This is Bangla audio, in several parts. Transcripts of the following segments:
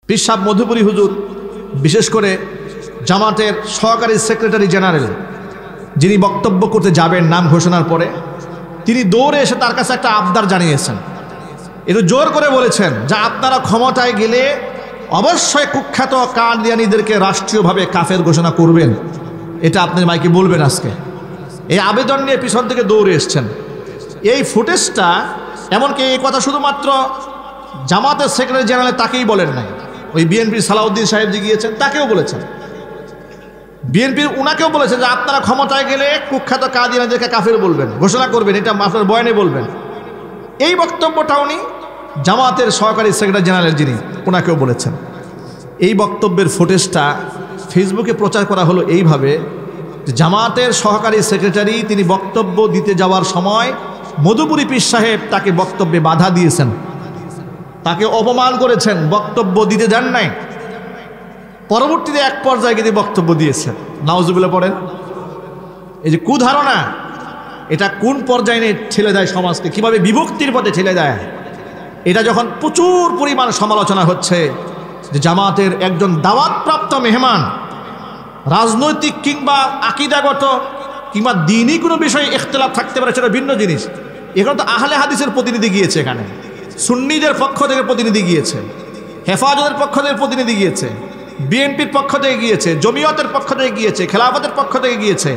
পীর সাহেব মধুপুরী হুজুর, বিশেষ করে জামাতের সহকারী সেক্রেটারি জেনারেল, যিনি বক্তব্য করতে যাবেন নাম ঘোষণার পরে, তিনি দৌড়ে এসে তার কাছে একটা আবদার জানিয়েছেন। একটু জোর করে বলেছেন যে আপনারা ক্ষমতায় গেলে অবশ্যই কুখ্যাত কাদিয়ানীদেরকে রাষ্ট্রীয়ভাবে কাফের ঘোষণা করবেন, এটা আপনার মাইকে বলবেন আজকে। এই আবেদন নিয়ে পিছন থেকে দৌড়ে এসছেন। এই ফুটেজটা, এমনকি এই কথা শুধুমাত্র জামাতের সেক্রেটারি জেনারেল তাকেই বলেন নাই, ওই বিএনপির সালাউদ্দিন সাহেব যে গিয়েছেন তাকেও বলেছেন, বিএনপির উনাকেও বলেছেন যে আপনারা ক্ষমতায় গেলে কুখ্যাত কাদিয়ানীদেরকে কাফের বলবেন, ঘোষণা করবেন, এটা আপনার বয়ানে বলবেন। এই বক্তব্যটা উনি জামাতের সহকারী সেক্রেটারি জেনারেল যিনি, ওনাকেও বলেছেন। এই বক্তব্যের ফুটেজটা ফেসবুকে প্রচার করা হলো এইভাবে, জামাতের সহকারী সেক্রেটারি তিনি বক্তব্য দিতে যাওয়ার সময় মধুপুরী পীর সাহেব তাকে বক্তব্যে বাধা দিয়েছেন, তাকে অপমান করেছেন, বক্তব্য দিতে দেন নাই। পরবর্তীতে এক পর্যায়ে তিনি বক্তব্য দিয়েছেন। নাউজুবিল্লাহ পড়েন। এই যে কুধারণা, এটা কোন পর্যায়ে নিয়ে ঠেলে দেয় সমাজকে, কিভাবে বিভক্তির পথে ঠেলে দেয়। এটা যখন প্রচুর পরিমাণ সমালোচনা হচ্ছে যে জামাতের একজন দাওয়াতপ্রাপ্ত মেহমান, রাজনৈতিক কিংবা আকীদাগত কিংবা দ্বীনি কোনো বিষয়ে ইখতিলাফ থাকতে পারে, সেটা ভিন্ন জিনিস। এখানে তো আহলে হাদিসের প্রতিনিধি গিয়েছে, এখানে সুন্নিদের পক্ষ থেকে প্রতিনিধি গিয়েছে, হেফাজতের পক্ষ থেকে প্রতিনিধি গিয়েছে, বিএনপির পক্ষ থেকে গিয়েছে, জমিয়তের পক্ষ থেকে গিয়েছে, খেলাফতের পক্ষ থেকে গিয়েছে।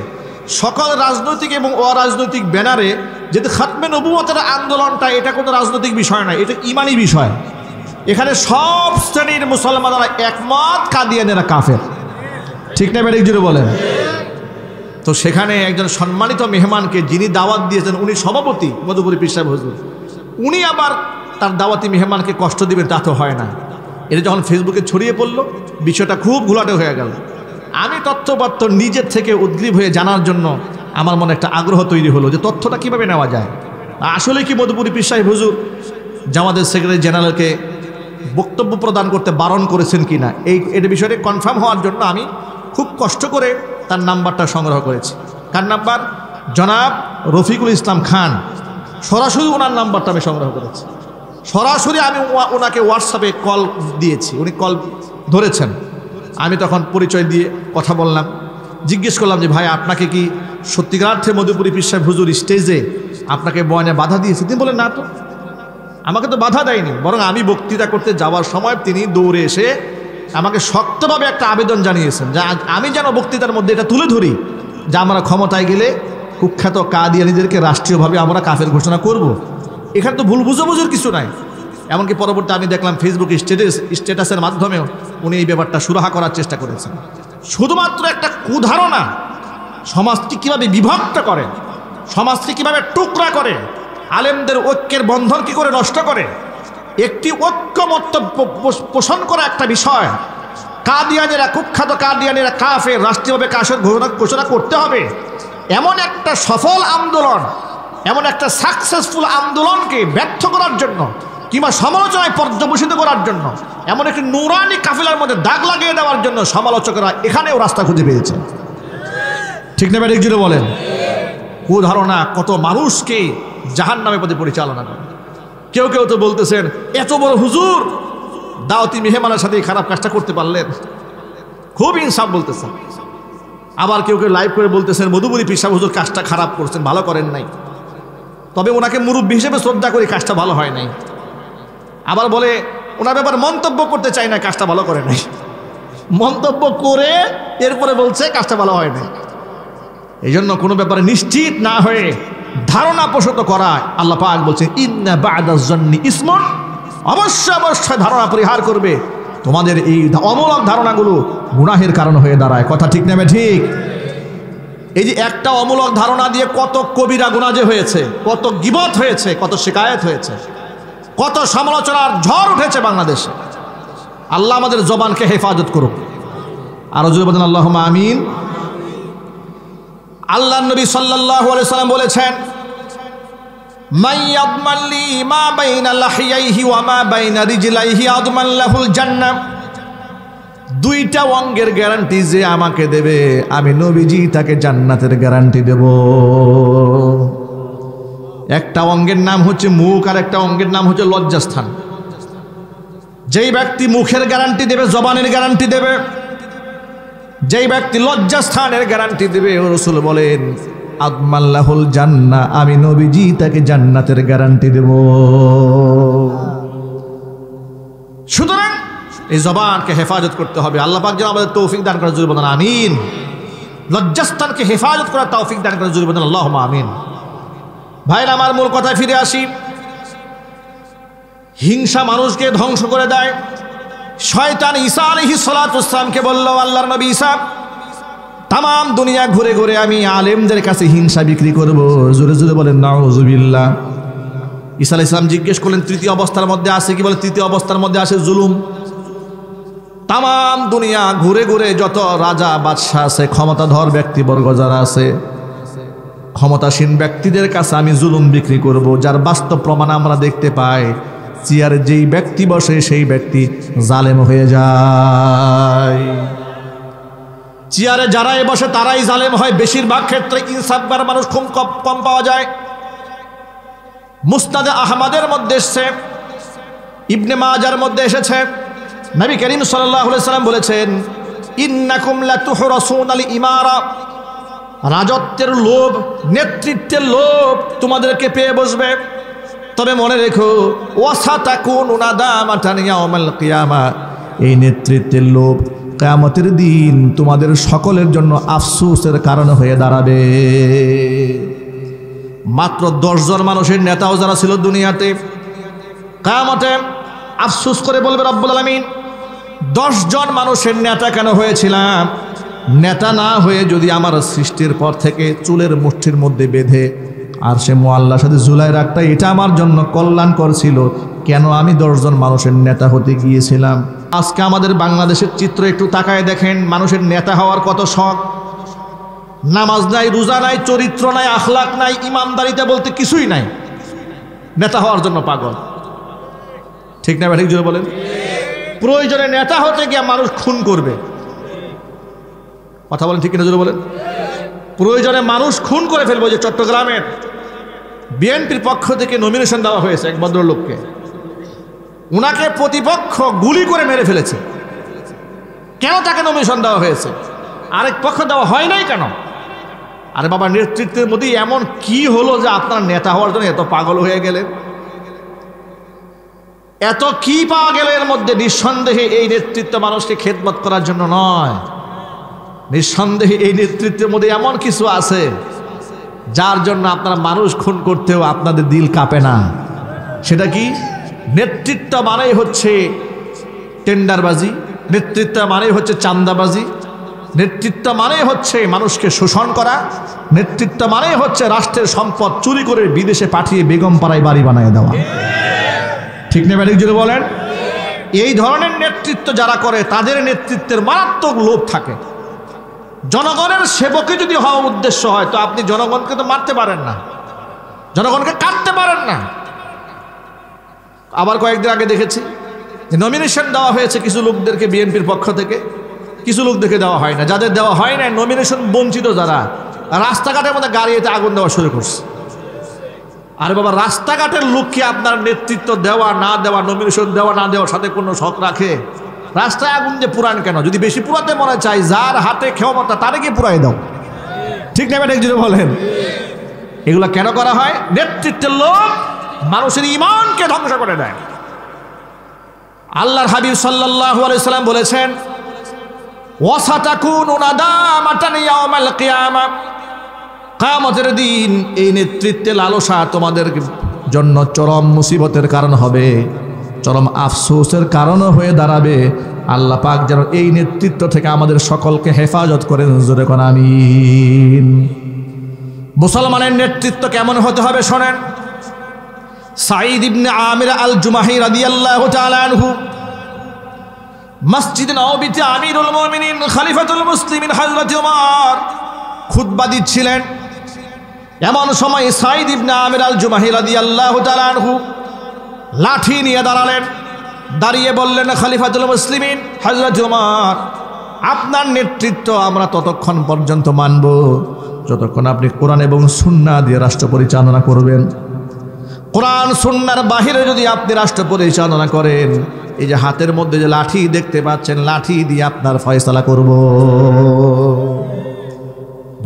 সকল রাজনৈতিক এবং অরাজনৈতিক ব্যানারে যেহেতু খাতমে নবুয়তের আন্দোলনটা, এটা কোনো রাজনৈতিক বিষয় নয়, এটা ইমানি বিষয়। এখানে সব শ্রেণীর মুসলমানরা একমত কাদিয়ানীরা কাফের, ঠিক না বেরিক জুড়ে বলেন। তো সেখানে একজন সম্মানিত মেহমানকে যিনি দাওয়াত দিয়েছেন, উনি সভাপতি মধুপুরী পীর সাহেব হুজুর, উনি আবার তার দাওয়াতি মেহমানকে কষ্ট দিবেন, তা তো হয় না। এটা যখন ফেসবুকে ছড়িয়ে পড়লো, বিষয়টা খুব ঘোলাটে হয়ে গেল। আমি তথ্যপত্র নিজের থেকে উদ্গ্রীব হয়ে জানার জন্য আমার মনে একটা আগ্রহ তৈরি হলো যে তথ্যটা কীভাবে নেওয়া যায়। আসলে কি মধুপুরী পীর সাহেব হুজুর জামাতের সেক্রেটারি জেনারেলকে বক্তব্য প্রদান করতে বারণ করেছেন কি না, এই বিষয়টা কনফার্ম হওয়ার জন্য আমি খুব কষ্ট করে তার নাম্বারটা সংগ্রহ করেছি। কার নাম্বার? জনাব রফিকুল ইসলাম খান, সরাসরি ওনার নাম্বারটা আমি সংগ্রহ করেছি। সরাসরি আমি ওনাকে হোয়াটসঅ্যাপে কল দিয়েছি, উনি কল ধরেছেন। আমি তখন পরিচয় দিয়ে কথা বললাম, জিজ্ঞেস করলাম যে ভাই আপনাকে কি সত্যিকারার্থে মধুপুরী পীর সাহেব হুজুর স্টেজে আপনাকে বয়ানে বাধা দিয়েছে? তিনি বলেন না তো, আমাকে তো বাধা দেয়নি, বরং আমি বক্তৃতা করতে যাওয়ার সময় তিনি দৌড়ে এসে আমাকে শক্তভাবে একটা আবেদন জানিয়েছেন যে আমি যেন বক্তৃতার মধ্যে এটা তুলে ধরি যে আমরা ক্ষমতায় গেলে কুখ্যাত কাদিয়ানীদেরকে রাষ্ট্রীয়ভাবে আমরা কাফের ঘোষণা করব। এখানে তো ভুল বুঝাবুঝির কিছু নাই। এমনকি পরবর্তী আমি দেখলাম ফেসবুক স্ট্যাটাসের মাধ্যমেও উনি এই ব্যাপারটা সুরাহা করার চেষ্টা করেছেন। শুধুমাত্র একটা কুধারণা সমাজকে কীভাবে বিভক্ত করে, সমাজকে কীভাবে টুকরা করে, আলেমদের ঐক্যের বন্ধন কী করে নষ্ট করে, একটি ঐক্যমত্য পোষণ করা একটা বিষয়। কাদিয়ানীরা, কুখ্যাত কাদিয়ানীরা কাফের, রাষ্ট্রীয়ভাবে কাফের ঘোষণা করতে হবে, এমন একটা সফল আন্দোলন, এমন একটা সাকসেসফুল আন্দোলনকে ব্যর্থ করার জন্য কিংবা সমালোচনায় পর্যবসিত করার জন্য, এমন একটি নুরানি কাফিলার মধ্যে দাগ লাগিয়ে দেওয়ার জন্য সমালোচকরা এখানেও রাস্তা খুঁজে পেয়েছে, ঠিক না ব্যাটিক জুড়ে বলেন। কুধারণা কত মানুষকে জাহান্নামের পথে পরিচালনা করে। কেউ কেউ তো বলতেছেন এত বড় হুজুর দাওয়াতি মেহমানের সাথে খারাপ কাজটা করতে পারলেন, খুব ইনসাফ বলতেছেন। আবার কেউ কেউ লাইভ করে বলতেছেন মধুপুরী পীর সাহেব হুজুর কাজটা খারাপ করছেন, ভালো করেন নাই, তবে ওনাকে মুরব্বী হিসেবে শ্রদ্ধা করে কাজটা ভালো হয় নাই। আবার বলে ওনার ব্যাপারে মন্তব্য করতে চাই না, কাজটা ভালো করে নাই, মন্তব্য করে এরপরে বলছে কাজটা ভালো হয় নাই। এই জন্য কোনো ব্যাপারে নিশ্চিত না হয়ে ধারণা পোষিত করা, আল্লাহ পাক বলছেন ইন্না বা'দাজ জন্নি ইসমুন, অবশ্যই অবশ্যই ধারণা পরিহার করবে। তোমাদের এই অমূলক ধারণাগুলো গুনাহের কারণ হয়ে দাঁড়ায়, কথা ঠিক নেবে ঠিক। এই যে একটা অমূলক ধারণা দিয়ে কত কবিরা গুনাহ যে হয়েছে, কত গীবত হয়েছে, কত শিকায়েত হয়েছে, কত সমালোচনার ঝড় উঠেছে বাংলাদেশে। আল্লাহ আমাদের জবানকে হেফাজত করুক। আরো জোরে বলেন আল্লাহুম্মা আমিন। আল্লাহ নবী সাল্লাল্লাহু আলাইহি সাল্লাম বলেছেন মান ইয়াদমান লি মা বাইনা লাহিয়াইহি ওয়া মা বাইনা রিজলাইহি আদমান লাহুল জান্নাহ। দুইটা অঙ্গের গ্যারান্টি যে আমাকে দেবে, আমি নবীজি তাকে জান্নাতের গ্যারান্টি দেব। একটা অঙ্গের নাম হচ্ছে মুখ, আর একটা অঙ্গের নাম হচ্ছে লজ্জাস্থান। যেই ব্যক্তি মুখের গ্যারান্টি দেবে, জবানের গ্যারান্টি দেবে, যেই ব্যক্তি লজ্জাস্থানের গ্যারান্টি দেবে, রাসূল বলেন আদমাল্লাহুল জান্নাহ, আমি নবীজি তাকে জান্নাতের গ্যারান্টি দেব। সুতরাং এই জবানকে হেফাজত করতে হবে। আল্লাহ পাক যেন আমাদের তৌফিক দান করার জন্য বলেন আমিন। লজ্জাস্থানকে হেফাজত করার তৌফিক দান করার জন্য বলেন আল্লাহুম্মা আমিন। ভাইরা আমার, মূল কথায় ফিরে আসি। হিংসা মানুষকে ধ্বংস করে দেয়। শয়তান ঈসা আলাইহিস সালাতু ওয়াস সালামকে বলল, আল্লাহর নবী ঈসা, তাম দুনিয়া ঘুরে ঘুরে আমি আলেমদের কাছে হিংসা বিক্রি করব। জোরে জোরে বলেন নাউযুবিল্লাহ। ঈসা আলাইহিস সালাম জিজ্ঞেস করলেন তৃতীয় অবস্থার মধ্যে আছে কি? বলে তৃতীয় অবস্থার মধ্যে আছে জুলুম। তাম দুনিয়া ঘুরে ঘুরে যত রাজা বাদশাহ আছে, ক্ষমতাধর ব্যক্তিবর্গ যারা আছে, ক্ষমতাসীন ব্যক্তিদের কাছে আমি জুলুম বিক্রি করব। যার বাস্তব প্রমাণ আমরা দেখতে পাই, চেয়ারে যেই ব্যক্তি বসে সেই ব্যক্তি জালেম হয়ে যায়। চেয়ারে যারাই বসে তারাই জালেম হয়। বেশিরভাগ ক্ষেত্রে ইনসাফগার মানুষ খুব কম পাওয়া যায়। মুসনাদে আহমদের মধ্যে এসেছে, ইবনে মাজার মধ্যে এসেছে, নবী করিম সাল্লাল্লাহু আলাইহি সাল্লাম বলেছেন ইন্নাকুম লাতুহরাসুনাল ইমারা, রাজত্বের লোভ, নেতৃত্বের লোভ তোমাদেরকে পেয়ে বসবে। তবে মনে রেখো ওয়াসাতাকুনুনা দামাতান ইয়াউমাল কিয়ামা, এই নেতৃত্বের লোভ কিয়ামতের দিন তোমাদের সকলের জন্য আফসোসের কারণ হয়ে দাঁড়াবে। মাত্র 10 জন মানুষের নেতাও যারা ছিল দুনিয়াতে, কিয়ামতে আফসোস করে বলবে রব্বুল আলামিন 10 জন মানুষের নেতা কেন হয়েছিলাম? নেতা না হয়ে যদি আমার সৃষ্টির পর থেকে চুলের মুষ্টির মধ্যে বেঁধে আর সে মুআল্লার সাথে ঝুলাই রাখটা এটা আমার জন্য কল্যাণকর ছিল, কেন আমি 10 জন মানুষের নেতা হতে গিয়েছিলাম? আজকে আমাদের বাংলাদেশের চিত্র একটু তাকায় দেখেন, মানুষের নেতা হওয়ার কত শখ। নামাজ নাই, রোজা নাই, চরিত্র নাই, আখলাক নাই, ইমানদারিতা বলতে কিছুই নাই, নেতা হওয়ার জন্য পাগল। ঠিক না ঠিক জোরে বলেন? প্রয়োজনে নেতা হতে গিয়ে মানুষ খুন করবে। কথা বলেন ঠিক কিনা জোরে বলেন? প্রয়োজনে মানুষ খুন করে ফেলবে। যে চট্টগ্রামের বিএনপির পক্ষ থেকে নমিনেশন দেওয়া হয়েছে এক ভদ্রলোককে, উনাকে প্রতিপক্ষ গুলি করে মেরে ফেলেছে। কেন তাকে নমিনেশন দেওয়া হয়েছে? আরেক পক্ষ দেওয়া হয় নাই কেন? আরে বাবা, নেতৃত্বের মধ্যে এমন কি হলো যে আপনার নেতা হওয়ার জন্য এত পাগল হয়ে গেলেন? এত কি পাওয়া গেল এর মধ্যে? নিঃসন্দেহে এই নেতৃত্ব মানুষকে খেদমত করার জন্য নয়। নিঃসন্দেহে এই নেতৃত্বের মধ্যে এমন কিছু আছে যার জন্য আপনারা মানুষ খুন করতেও আপনাদের দিল কাঁপে না। সেটা কি? নেতৃত্ব মানেই হচ্ছে টেন্ডারবাজি, নেতৃত্ব মানেই হচ্ছে চাঁদাবাজি, নেতৃত্ব মানেই হচ্ছে মানুষকে শোষণ করা, নেতৃত্ব মানেই হচ্ছে রাষ্ট্রের সম্পদ চুরি করে বিদেশে পাঠিয়ে বেগম পাড়ায় বাড়ি বানিয়ে দেওয়া। ঠিক না ব্যাটিক জুড়ে বলেন? এই ধরনের নেতৃত্ব যারা করে তাদের নেতৃত্বের মারাত্মক লোভ থাকে। জনগণের সেবকে যদি হওয়া উদ্দেশ্য হয় তো আপনি জনগণকে তো মারতে পারেন না, জনগণকে কাটতে পারেন না। আবার কয়েকদিন আগে দেখেছি যে নমিনেশন দেওয়া হয়েছে কিছু লোকদেরকে বিএনপির পক্ষ থেকে, কিছু লোকদেরকে দেওয়া হয় না। যাদের দেওয়া হয় না, নমিনেশন বঞ্চিত যারা, রাস্তাঘাটের মধ্যে গাড়িতে আগুন দেওয়া শুরু করছে। আরে বাবা, রাস্তাঘাটের লোককে আপনার নেতৃত্ব দেওয়া না দেওয়া, নমিনেশন দেওয়া না দেওয়ার সাথে কোনো শখ রাখে? রাস্তায় আগুন দিয়ে পুরান কেন? যদি বেশি পুরাতে মনে চাই, যার হাতে ক্ষমতা তারে গিয়ে পুরাই দাও। ঠিক না ব্যাটিক যদি বলেন? এগুলো কেন করা হয়? নেতৃত্বের লোক মানুষের ঈমানকে ধ্বংস করে দেয়। আল্লাহর হাবিব সাল্লাল্লাহু আলাইহি সাল্লাম বলেছেন ওয়াসাতাকুনু নাদামাতান ইয়াউমাল কিয়ামা, কিয়ামতের দিন এই নেতৃত্বের লালসা তোমাদের জন্য চরম মুসিবতের কারণ হবে, চরম আফসোসের কারণ হয়ে দাঁড়াবে। আল্লাহ পাক যেন এই নেতৃত্ব থেকে আমাদের সকলকে হেফাজত করেন। জোরে কোন আমিন। মুসলমানের নেতৃত্ব কেমন হতে হবে শোনেন। সাঈদ ইবনে আমির আল জুমাহি রাদিয়াল্লাহু তাআলা আনহু মসজিদ নববীতে আমিরুল মুমিনিন খলিফাতুল মুসলিমিন হযরত ওমর খুতবা দিচ্ছিলেন। এমন সময় সাঈদ ইবনে আমির আল জুমাহি রাদিয়াল্লাহু তাআলা আনহু লাঠি নিয়ে দাঁড়ালেন, দাঁড়িয়ে বললেন, খলিফাতুল মুসলিমিন হযরত ওমর, আপনার নেতৃত্ব আমরা ততক্ষণ পর্যন্ত মানব যতক্ষণ আপনি কোরআন এবং সুন্নাহ দিয়ে রাষ্ট্র পরিচালনা করবেন। কোরআন সুন্নাহর বাহিরে যদি আপনি রাষ্ট্র পরিচালনা করেন এই যে হাতের মধ্যে যে লাঠি দেখতে পাচ্ছেন, লাঠি দিয়ে আপনার ফয়সালা করব।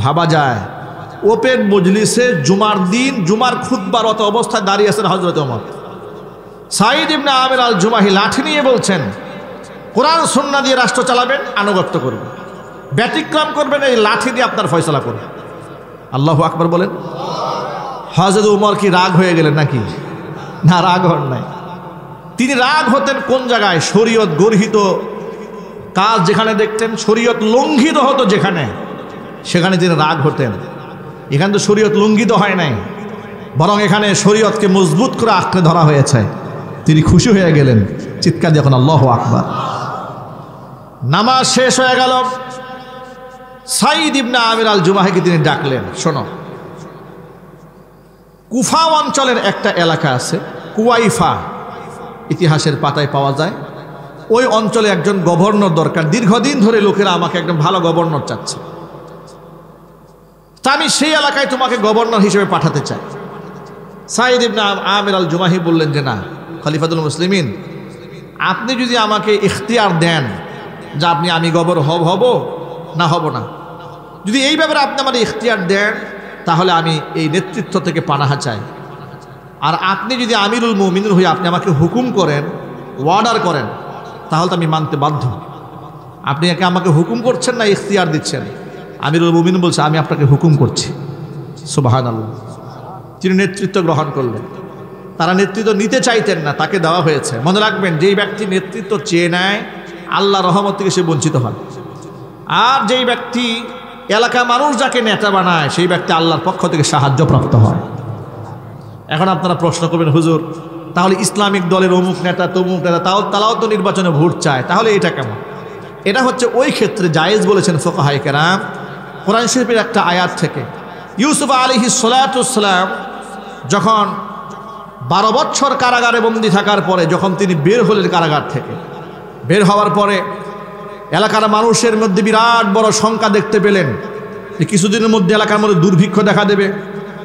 ভাবা যায় ওপেন মজলিসে জুমার দিন জুমার খুতবারত অবস্থায় দাঁড়িয়ে আছেন হযরত ওমর। সাঈদ ইবনে আমির আল জুমাহি লাঠি নিয়ে বলছেন, কোরআন সুন্নাহ দিয়ে রাষ্ট্র চালাবেন, আনুগত্য করবেন, ব্যতিক্রম করবেন, এই লাঠি দিয়ে আপনার ফয়সালা করবেন। আল্লাহু আকবার বলেন। হযরত ওমর কি রাগ হয়ে গেলেন নাকি? না, রাগ হন নাই। তিনি রাগ হতেন কোন জায়গায়? শরীয়ত গর্হিত কাজ যেখানে দেখতেন, শরীয়ত লঙ্ঘিত হতো যেখানে, সেখানে তিনি রাগ হতেন। এখানে তো শরীয়ত লঙ্ঘিত হয় নাই, বরং এখানে শরীয়তকে মজবুত করে আঁকড়ে ধরা হয়েছে। তিনি খুশি হয়ে গেলেন, চিৎকার দিয়ে এখন আল্লাহু আকবার। নামাজ শেষ হয়ে গেল, সাঈদ ইবনে আমির আল জুমাহিকে তিনি ডাকলেন, শোনো, কুফা অঞ্চলের একটা এলাকা আছে, কুয়াইফা, ইতিহাসের পাতায় পাওয়া যায়। ওই অঞ্চলে একজন গভর্নর দরকার। দীর্ঘদিন ধরে লোকেরা আমাকে একজন ভালো গভর্নর চাচ্ছে, তা আমি সেই এলাকায় তোমাকে গভর্নর হিসেবে পাঠাতে চাই। সাঈদ ইবনে আমির আল জুমাহি বললেন যে না, খলিফাতুল মুসলিমিন, আপনি যদি আমাকে ইখতিয়ার দেন যে আমি গভর্নর হব না হব না, যদি এই ব্যাপারে আপনি আমার ইখতিয়ার দেন, তাহলে আমি এই নেতৃত্ব থেকে পানাহা চাই। আর আপনি যদি আমিরুল মুমিনিন হয়ে আপনি আমাকে হুকুম করেন, অর্ডার করেন, তাহলে তো আমি মানতে বাধ্য। আপনি একে আমাকে হুকুম করছেন না ইখতিয়ার দিচ্ছেন? আমিরুল মুমিনিন বলছে, আমি আপনাকে হুকুম করছি। সুবহানাল্লাহ। তিনি নেতৃত্ব গ্রহণ করলেন। তারা নেতৃত্ব নিতে চাইতেন না, তাকে দেওয়া হয়েছে। মনে রাখবেন, যেই ব্যক্তি নেতৃত্ব চেয়ে নেয়, আল্লাহ রহমত থেকে সে বঞ্চিত হয়। আর যেই ব্যক্তি এলাকার মানুষ যাকে নেতা বানায়, সেই ব্যক্তি আল্লাহর পক্ষ থেকে সাহায্যপ্রাপ্ত হয়। এখন আপনারা প্রশ্ন করবেন, হুজুর, তাহলে ইসলামিক দলের অমুক নেতা তমুক নেতা তারাও তো নির্বাচনে ভোট চায়, তাহলে এটা কেমন? এটা হচ্ছে ওই ক্ষেত্রে জায়েজ বলেছেন ফুকাহায়ে কেরাম, কোরআন শরীফের একটা আয়াত থেকে। ইউসুফ আলাইহিস সালাতু ওয়াস সালাম যখন 12 বছর কারাগারে বন্দী থাকার পরে যখন তিনি বের হলেন কারাগার থেকে, বের হওয়ার পরে এলাকার মানুষের মধ্যে বিরাট বড় শঙ্কা দেখতে পেলেন যে কিছুদিনের মধ্যে এলাকার মধ্যে দুর্ভিক্ষ দেখা দেবে,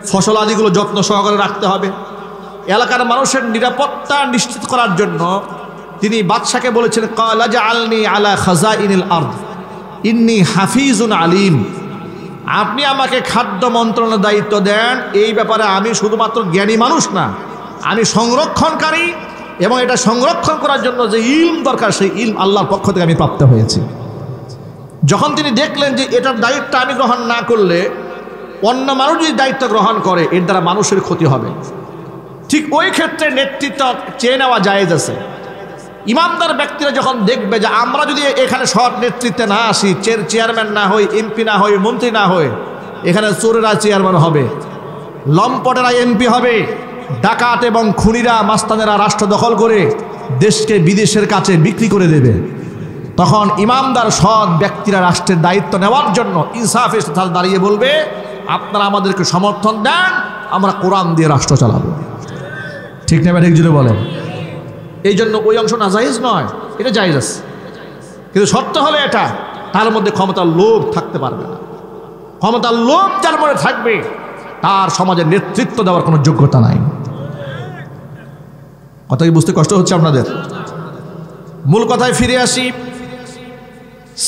ফসল আদিগুলো যত্ন সহকারে রাখতে হবে। এলাকার মানুষের নিরাপত্তা নিশ্চিত করার জন্য তিনি বাদশাকে বলেছেন, ক্বালা জাআলনি আলা খাযাইনিল আরদ ইন্নী হাফিজুন আলিম। আপনি আমাকে খাদ্য মন্ত্রণালয়ের দায়িত্ব দেন, এই ব্যাপারে আমি শুধুমাত্র জ্ঞানী মানুষ না, আমি সংরক্ষণকারী, এবং এটা সংরক্ষণ করার জন্য যে ইলম দরকার, সেই ইলম আল্লাহর পক্ষ থেকে আমি প্রাপ্ত হয়েছি। যখন তিনি দেখলেন যে এটার দায়িত্ব আমি গ্রহণ না করলে অন্য মানুষ যদি দায়িত্ব গ্রহণ করে, এর দ্বারা মানুষের ক্ষতি হবে, ঠিক ওই ক্ষেত্রে নেতৃত্ব চেয়ে নেওয়া জায়েজ আছে। ইমানদার ব্যক্তিরা যখন দেখবে যে আমরা যদি এখানে সৎ নেতৃত্বে না আসি, চেয়ারম্যান না হই, এমপি না হই, মন্ত্রী না হই, এখানে চোরেরা চেয়ারম্যান হবে, লম্পটেরা এমপি হবে, ডাকাত এবং খুনিরা মাস্তানেরা রাষ্ট্র দখল করে দেশকে বিদেশের কাছে বিক্রি করে দেবে, তখন ইমানদার সৎ ব্যক্তিরা রাষ্ট্রের দায়িত্ব নেওয়ার জন্য ইনসাফের সাথে দাঁড়িয়ে বলবে, আপনারা আমাদেরকে সমর্থন দেন, আমরা কোরআন দিয়ে রাষ্ট্র চালাবো। ঠিক না? ঠিক জুড়ে বলেন। এই জন্য ওই অংশ না জায়েজ নয়, এটা জায়েজ আছে, কিন্তু শর্ত হলে এটা তার মধ্যে ক্ষমতার লোভ থাকতে পারবে না। ক্ষমতার লোভ যার মধ্যে থাকবে, তার সমাজের নেতৃত্ব দেওয়ার কোনো যোগ্যতা নাই। কথা কি বুঝতে কষ্ট হচ্ছে আপনাদের? মূল কথায় ফিরে আসি।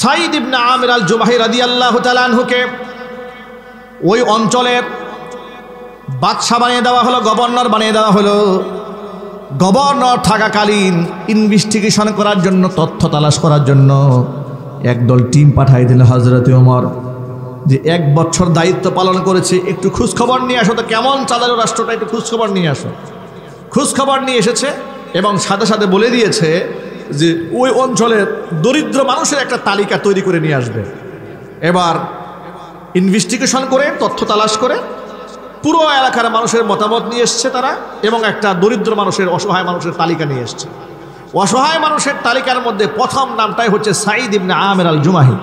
সাঈদ ইবনে আমির আল জুমাহি রাদিয়াল্লাহু তাআলা আনহুকে ওই অঞ্চলের বাদশা বানিয়ে দেওয়া হলো, গভর্নর বানিয়ে দেওয়া হলো। গভর্নর থাকাকালীন ইনভেস্টিগেশন করার জন্য, তথ্য তালাশ করার জন্য একদল টিম পাঠাই দিল হযরত ওমর, যে 1 বছর দায়িত্ব পালন করেছে, একটু খোঁজখবর নিয়ে আসো তো, কেমন চালালো রাষ্ট্রটা, একটু খোঁজখবর নিয়ে আসো। খোঁজখবর নিয়ে এসেছে এবং সাথে সাথে বলে দিয়েছে যে ওই অঞ্চলের দরিদ্র মানুষের একটা তালিকা তৈরি করে নিয়ে আসবে। এবার ইনভেস্টিগেশন করে, তথ্য তালাশ করে পুরো এলাকার মানুষের মতামত নিয়ে এসছে তারা, এবং একটা দরিদ্র মানুষের, অসহায় মানুষের তালিকা নিয়ে এসছে। অসহায় মানুষের তালিকার মধ্যে প্রথম নামটাই হচ্ছে সাঈদ ইবনে আমির আল জুমাহি।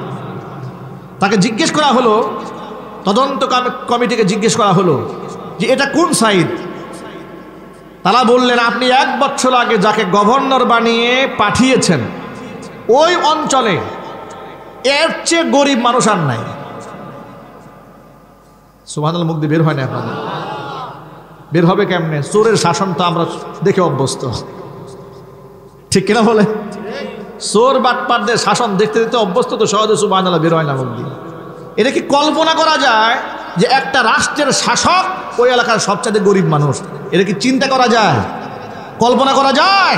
তাকে জিজ্ঞেস করা হলো, তদন্ত কমিটিকে জিজ্ঞেস করা হলো যে এটা কোন সাঈদ? তারা বললেন, আপনি 1 বছর আগে যাকে গভর্নর বানিয়ে পাঠিয়েছেন, ওই অঞ্চলে এর চেয়ে গরিব মানুষ আর নাই। সুবহানাল্লাহ, মুখ দিয়ে বের হয় না আপনাদের? বের হবে কেমনে? চোরের শাসন তো আমরা দেখে অভ্যস্ত। ঠিক কিনা বলে? চোর বাটপারদের শাসন দেখতে দেখতে অভ্যস্ত তো, সহজে সুবহানাল্লাহ বের হয় না মুখ দিয়ে। এটা কি কল্পনা করা যায় যে একটা রাষ্ট্রের শাসক ওই এলাকার সবচেয়ে গরিব মানুষ? এটা কি চিন্তা করা যায়? কল্পনা করা যায়?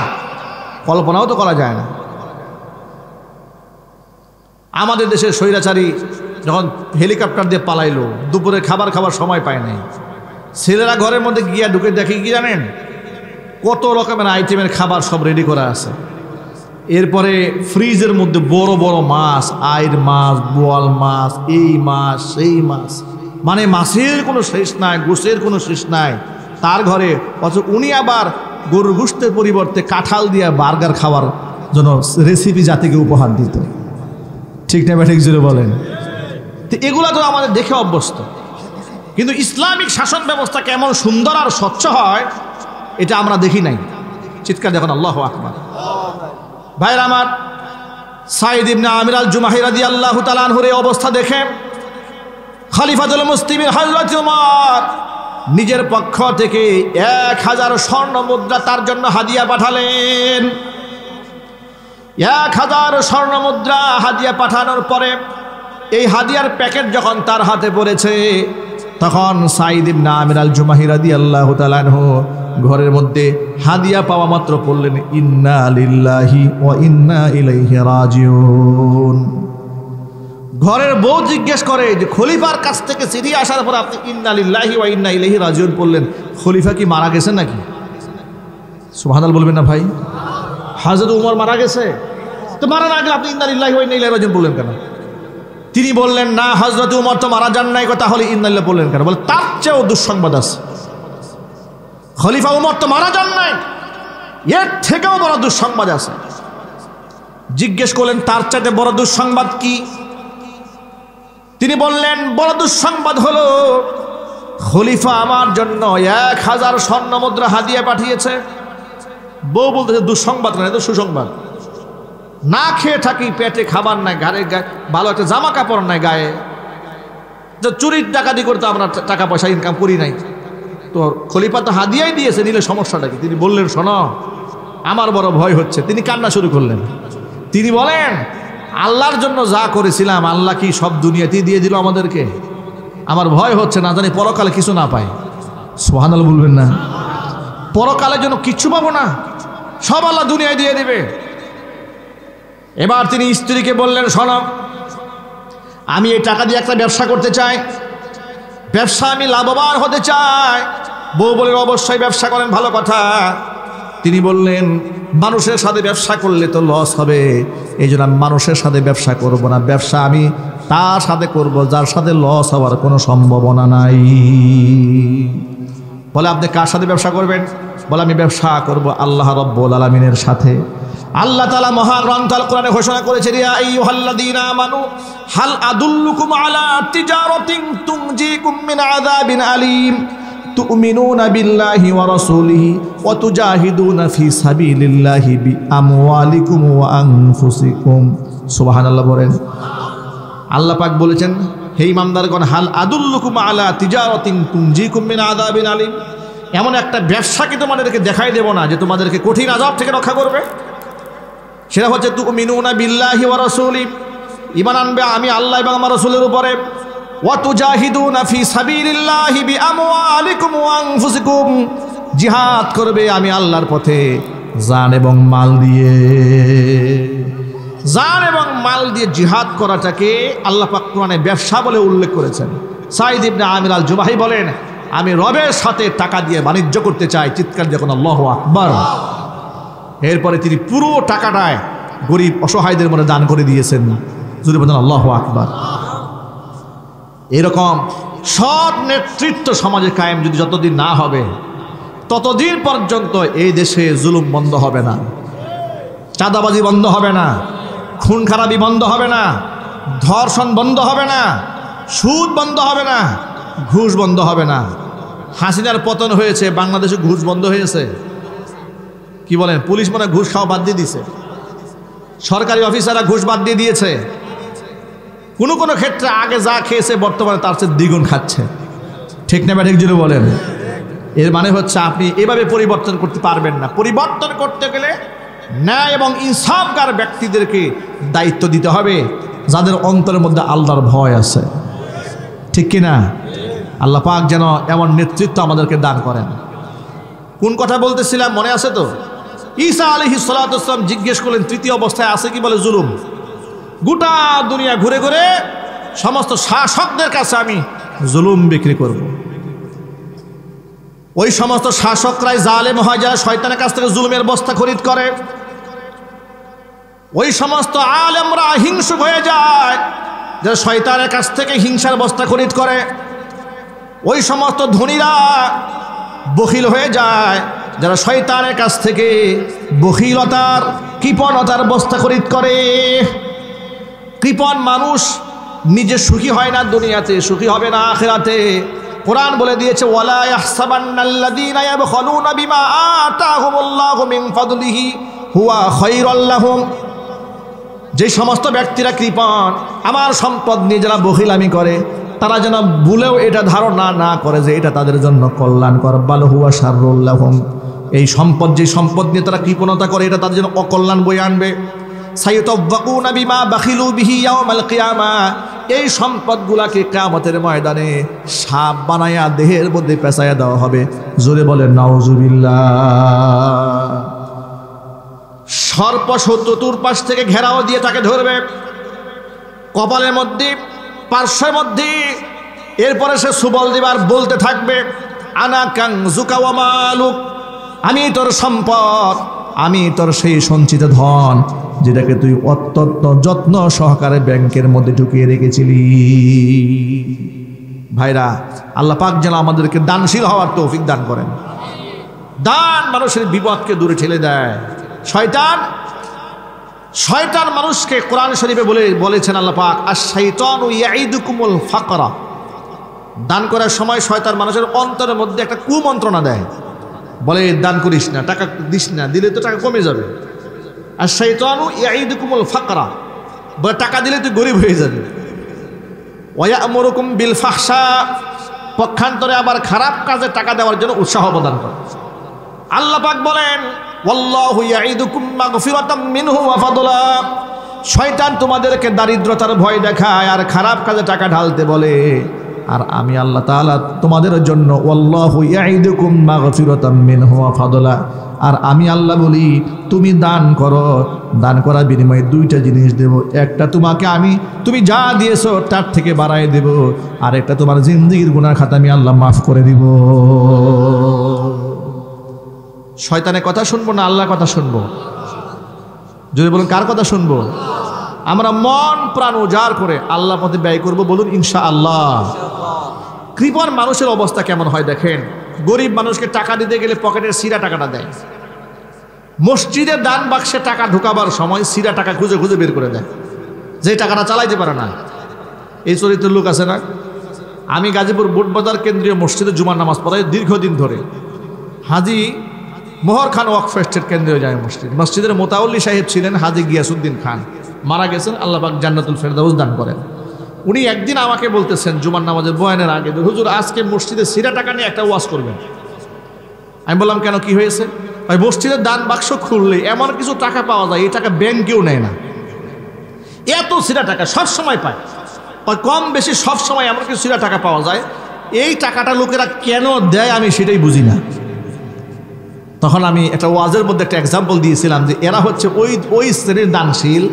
কল্পনাও তো করা যায় না। আমাদের দেশের স্বৈরাচারী যখন হেলিকপ্টার দিয়ে পালাইলো, দুপুরে খাবার খাবার সময় পায় নাই, ছেলেরা ঘরের মধ্যে গিয়া ঢুকে দেখে কি জানেন, কত রকমের আইটেমের খাবার সব রেডি করা আছে। এরপরে ফ্রিজের মধ্যে বড় বড় মাছ, আইর মাছ, বোয়াল মাছ, এই মাছ সেই মাছ, মানে মাছের কোনো শেষ নাই, গোশের কোনো শেষ নাই তার ঘরে। অথচ উনি আবার গরুর গোশতের পরিবর্তে কাঁঠাল দিয়া বার্গার খাওয়ার জন্য রেসিপি জাতিকে উপহার দিত। ঠিক না ঠিক জোরে বলেন? তো এগুলা তো আমাদের দেখে অভ্যস্ত, কিন্তু ইসলামিক শাসন ব্যবস্থা কেমন সুন্দর আর স্বচ্ছ হয় এটা আমরা দেখি নাই। চিৎকার দেখুন আল্লাহু আকবার। ভাইরা আমার, সাইদ ইবনে আমির আল জুমাহি রাদিয়াল্লাহু তাআলা আনহুর এই অবস্থা দেখে খলিফাতুল মুসলিমিন হযরত ওমর নিজের পক্ষ থেকে 1000 স্বর্ণ মুদ্রা তার জন্য হাদিয়া পাঠালেন। 1000 স্বর্ণ মুদ্রা হাদিয়া পাঠানোর পরে এই হাদিয়ার প্যাকেট যখন তার হাতে পড়েছে, তখন সাইদ ইবনে আমির আল জুমাহি রাদিয়াল্লাহু তাআলা আনহু ঘরের মধ্যে হাদিয়া পাওয়া মাত্র পড়লেন ইন্না লিল্লাহি ওয়া ইন্না ইলাইহি রাজিউন। ঘরের বউ জিজ্ঞেস করে যে খলিফার কাছ থেকে চিঠি আসার পর আপনি ইন্না লিল্লাহি ওয়া ইন্না ইলাইহি রাজিউন বললেন, খলিফা কি মারা গেছেন নাকি? সুবহানাল্লাহ বলবেন না ভাই? হযরত ওমর মারা গেছে, তো মারা না গেলে আপনি ইন্না লিল্লাহি ওয়া ইন্না ইলাইহি রাজিউন বললেন কেন? তিনি বললেন, না, হযরত ওমর তো মারা যান নাই, তাহলে ইন্না লিল্লাহি বললেন কেন? বলে তার চেয়েও দুঃসংবাদ আছে, খলিফা ওমর তো মারা যান নাই, এর থেকেও বড় দুঃসংবাদ আছে। জিজ্ঞেস করলেন তার চাইতে বড় দুঃসংবাদ কি? তিনি বললেন, বড় দুঃসংবাদ হলো খলিফা আমার জন্য 1000 স্বর্ণ মুদ্রা হাদিয়া পাঠিয়েছে। বউ বলতেছে দুঃসংবাদ না, এটা সুসংবাদ। না খেয়ে থাকি, পেটে খাবার নাই, ঘরে ভালো একটা জামা কাপড় নাই গায়ে, চুরির ডাকাতি করতে আমরা টাকা পয়সা ইনকাম করি নাই, তো খলিফা তো হাদিয়াই দিয়েছে, নিলে সমস্যাটা কি? তিনি বললেন, শোনো, আমার বড় ভয় হচ্ছে। তিনি কান্না শুরু করলেন। তিনি বলেন, আল্লাহর জন্য যা করেছিলাম আল্লাহ কি সব দুনিয়াতেই দিয়ে দিল আমাদেরকে? আমার ভয় হচ্ছে, না জানি পরকালে কিছু না পাই। সুবহানাল্লাহ বলবেন না? পরকালের জন্য কিচ্ছু পাবো না, সব আল্লাহ দুনিয়ায় দিয়ে দিবে। এবার তিনি স্ত্রীকে বললেন, শোনো, আমি এই টাকা দিয়ে একটা ব্যবসা করতে চাই, ব্যবসা আমি লাভবান হতে চাই। বউ বলেন, অবশ্যই ব্যবসা করেন, ভালো কথা। তিনি বললেন, মানুষের সাথে ব্যবসা করলে তো লস হবে, এই জন্য আমি মানুষের সাথে ব্যবসা করব না, ব্যবসা আমি তার সাথে করব যার সাথে লস হওয়ার কোনো সম্ভাবনা নাই। বলে, আপনি কার সাথে ব্যবসা করবেন? বলে, আমি ব্যবসা করব আল্লাহ রাব্বুল আলামিনের সাথে। আল্লাহ তাআলা মহাগ্রন্থ আল কোরআনে ঘোষণা করেছেন, ইয়া আইয়ুহাল্লাযীনা আমানু হাল আদুল্লুকুম আলা তিজারাতিন তুনজিকুম মিন আযাবিন আলীম তুমিনুনা বিল্লাহি ওয়া রাসূলিহি ওয়া তুজাহিদুনা ফি সাবিলিল্লাহি বিআমওয়ালিকুম ওয়া আনফুসিকুম। সুবহানাল্লাহ বলেন। আল্লাহ পাক বলেছেন, হে ইমানদারগণ, হাল আদুল্লুকুম আলা তিজারাতিন তুনজিকুম মিন আযাবিন আলীম, এমন একটা ব্যবসা কি তোমাদেরকে দেখাই দেব না যে তোমাদেরকে কঠিন আযাব থেকে রক্ষা করবে? সেটা হচ্ছে তুমিনুনা বিল্লাহি ওয়া রাসূলিহি, ঈমান আনবে আমি আল্লাহ এবং আমার রাসূলের উপরে, ওয়া তুজাহিদুনা ফি সাবিলিল্লাহি বিআমওয়ালিকুম ওয়া আনফুসিকুম, জিহাদ করবে আমি আল্লাহর পথে জান এবং মাল দিয়ে। জান এবং মাল দিয়ে জিহাদ করাটাকে আল্লাহ পাক কোরআনে ব্যবসা বলে উল্লেখ করেছেন। সাইদ ইবনে আমির আল জুবাহি বলেন, আমি রবের সাথে টাকা দিয়ে বাণিজ্য করতে চাই। চিৎকার যখন আল্লাহু আকবার। এরপরে তিনি পুরো টাকাটায় গরিব অসহায়দের মধ্যে দান করে দিয়েছেন। যদি বলেন আল্লাহু আকবার। এরকম সৎ নেতৃত্ব সমাজে কায়েম যদি যতদিন না হবে, ততদিন পর্যন্ত এই দেশে জুলুম বন্ধ হবে না, চাঁদাবাজি বন্ধ হবে না, খুন খারাপি বন্ধ হবে না, ধর্ষণ বন্ধ হবে না, সুদ বন্ধ হবে না, ঘুষ বন্ধ হবে না। হাসিনার পতন হয়েছে, বাংলাদেশে ঘুষ বন্ধ হয়েছে। কি বলেন? পুলিশ মনে ঘুষ খাওয়া বাদ দিয়ে দিয়েছে, সরকারি অফিসাররা ঘুষ বাদ দিয়ে দিয়েছে। কোনো কোনো ক্ষেত্রে আগে যা খেয়েছে বর্তমানে তার চেয়ে দ্বিগুণ খাচ্ছে। ঠিক না ঠিক জুড়ে বলেন? এর মানে হচ্ছে আপনি এভাবে পরিবর্তন করতে পারবেন না। পরিবর্তন করতে গেলে ন্যায় এবং ইনসাফগার ব্যক্তিদেরকে দায়িত্ব দিতে হবে, যাদের অন্তরের মধ্যে আল্লাহর ভয় আছে। ঠিক কিনা? আল্লাহ পাক যেন এমন নেতৃত্ব আমাদেরকে দান করেন। কোন কথা বলতেছিলাম মনে আছে তো? ঈসা আলাইহিস সালাতু ওয়াস সালাম জিজ্ঞেস করলেন তৃতীয় অবস্থায় আছে কি? বলে জুলুম। গোটা দুনিয়া ঘুরে ঘুরে সমস্ত শাসকদের কাছে আমি জুলুম বিক্রি করব। ওই সমস্ত শাসকরাই জালেম হয় যারা শয়তানের কাছ থেকে জুলুমের বস্তা খরিদ করে। ওই সমস্ত আলেমরা হিংসুক হয়ে যায় যারা শয়তানের কাছ থেকে হিংসার বস্তা খরিদ করে। ওই সমস্ত ধনীরা বখিল হয়ে যায় যারা শয়তানের কাছ থেকে বখিলতার কৃপণতার বস্তা খরিদ করে। কৃপণ মানুষ নিজে সুখী হয় না দুনিয়াতে, সুখী হবে না আখিরাতে। কোরআন বলে দিয়েছে ওয়ালা ইয়াহসাবান্নাল্লাযীনা ইয়াবখালুনা বিমা আতাহুমুল্লাহু মিন ফাদলিহি হুয়া খায়রুল লাহুম। যে সমস্ত ব্যক্তিরা কৃপণ, আমার সম্পদ নিয়ে যারা বখিলামি করে, তারা যেন ভুলেও এটা ধারণা না করে যে এটা তাদের জন্য কল্যাণকর। বাল হুয়া শাররুল লাহুম। এই সম্পদ, যে সম্পদ নিয়ে তারা কৃপণতা করে, এটা তাদের জন্য অকল্যাণ বয়ে আনবে। সাইয়ুতাওয়াকুনা বিমা বাখিলু বিহি ইয়াউমাল কিয়ামা। এই সম্পদগুলাকে কিয়ামতের ময়দানে সাপ বানায়া দেহের মধ্যে পেঁচায়া দেওয়া হবে। জোরে বলেন নাউজুবিল্লাহ। সর্প চতুর্পাশ থেকে ঘেরাও দিয়ে তাকে ধরবে, কপালের মধ্যে, পার্শ্বের মধ্যে। এরপরে সে সুবল দিবার বলতে থাকবে আনা কানজুকা ওয়া মালুক। আমি তোর সম্পদ, আমি তোর সেই সঞ্চিত ধন যেটাকে তুই অত্যন্ত যত্ন সহকারে ব্যাংকের মধ্যে ঢুকিয়ে রেখেছিলি। ভাইরা, আল্লাহ পাক যেন আমাদেরকে দানশীল হওয়ার তৌফিক দান করেন। দান মানুষের বিপদকে দূরে ঠেলে দেয়। শয়তান মানুষকে কোরআন শরীফে বলেছেন আল্লাহ পাক আশ-শাইতানু ইয়াইদুকুমুল ফাকরা। দান করার সময় শয়তান মানুষের অন্তরের মধ্যে একটা কুমন্ত্রণা দেয়, বলে দান করিস না, টাকা দিস না, দিলে তো টাকা কমে যাবে। আশ-শাইতানু ইয়াইদুকুমুল ফাকরা, বলে টাকা দিলে তুই গরিব হয়ে যাবে। ওয়া ইয়া'মুরুকুম বিল ফাহশা, পক্ষান্তরে আবার খারাপ কাজে টাকা দেওয়ার জন্য উৎসাহ প্রদান করে। আল্লাহ পাক বলেন ওয়াল্লাহু ইয়াইদুকুম মাগফিরাতাম মিনহু ওয়া ফাদলা। শয়তান তোমাদেরকে দারিদ্রতার ভয় দেখায় আর খারাপ কাজে টাকা ঢালতে বলে, আর আমি আল্লাহ তাআলা তোমাদের জন্য ওয়াল্লাহু ইয়াইদুকুম মাগফিরাতাম মিনহু ওয়া ফাদলা, আর আমি আল্লাহ বলি তুমি দান করো, দান করার বিনিময়ে দুইটা জিনিস দেব। একটা তোমাকে তুমি যা দিয়েছো তার থেকে বাড়ায় দেব, আর একটা তোমার জিন্দেগির গুনাহ খাতা আমি আল্লাহ মাফ করে দিব। শয়তানের কথা শুনবো না আল্লাহর কথা শুনবো? যদি বলুন কার কথা শুনবো? আমরা মন প্রাণ উজাড় করে আল্লাহর পথে ব্যয় করব, বলুন ইনশাআল্লাহ। কৃপণ মানুষের অবস্থা কেমন হয় দেখেন। গরিব মানুষকে টাকা দিতে গেলে পকেটের সিরা টাকাটা দেয়। মসজিদের দান বাক্সে টাকা ঢুকাবার সময় সিরা টাকা খুঁজে খুঁজে বের করে দেয়, যে টাকাটা চালাইতে পারে না। এই চরিত্রের লোক আছে না? আমি গাজীপুর বুটবাজার কেন্দ্রীয় মসজিদে জুমার নামাজ পড়াই দীর্ঘদিন ধরে। হাজি মোহর খান ওয়াকফ ট্রাস্টের কেন্দ্রীয় জামে মসজিদের মোতাউল্লি সাহেব ছিলেন হাজি গিয়াসউদ্দিন খান, মারা গেছেন, আল্লাহ পাক জান্নাতুল ফেরদাউস দান করেন। উনি একদিন আমাকে বলতেছেন জুমার নামাজের বয়ানের আগে, হুজুর আজকে মসজিদে সিরা টাকা নিয়ে একটা ওয়াজ করবেন। আমি বললাম কেন, কি হয়েছে? ভাই মসজিদের দান বাক্স খুললে এমন কিছু টাকা পাওয়া যায়, এই টাকা ব্যাংকেও নেয় না। এত সিরা টাকা সব সময় পায়, কম বেশি সব সময় এমন কিছু সিরা টাকা পাওয়া যায়। এই টাকাটা লোকেরা কেন দেয় আমি সেটাই বুঝি না। তখন আমি একটা ওয়াজের মধ্যে একটা এক্সাম্পল দিয়েছিলাম যে এরা হচ্ছে ওই শ্রেণীর দানশীল